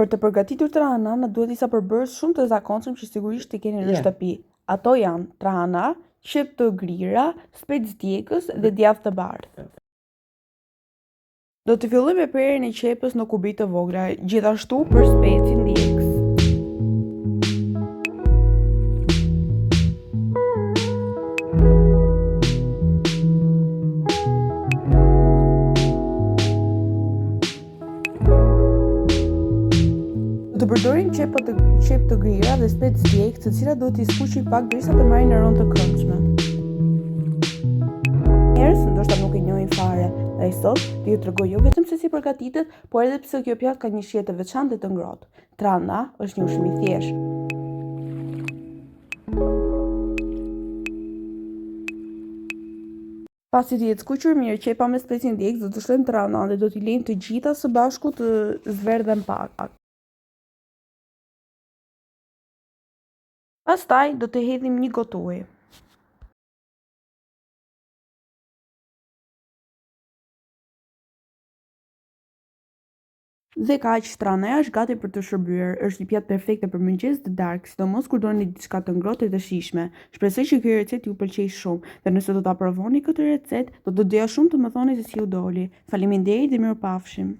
Për të përgatitur trahana, na duhet disa përbërës shumë të zakonshëm që sigurisht i keni në shtëpi. Ato janë trahana, qep të grira, spec djegës dhe djathë të bardhë. Do të filloj me prerjen e qepës në kubi të vogla, gjithashtu për specin djegës. Do të përdorim qep të grira dhe spec djegë, të cilat duhet t'i skuqi pak derisa të marrin aromë të këndshme. Njerëz ndoshta nuk e njohin fare, dhe sot do ju tregoj jo vetëm se si përgatitet, por edhe pse kjo pjatë ka një shije të veçantë dhe të ngrohtë. Trahana është një ushqim i thjeshtë. Pasi të jetë skuqur mirë qepa me specin djegës, do të shlojmë trahanat dhe do t'i lejmë të gjitha së bashku të zverdhen pak. Pastaj do të hedhim një gotë ujë. Dhe kaq, trahana është gati për të shërbyer. Është një pjatë perfekte për mëngjes dhe darkë, sidomos kur doni diçka të ngrohtë dhe të shijshme. Shpresoj që kjo recetë ju pëlqej shumë dhe nëse do ta provoni këtë recetë, do të doja shumë të më thoni se si u doli. Faleminderit dhe mirupafshim.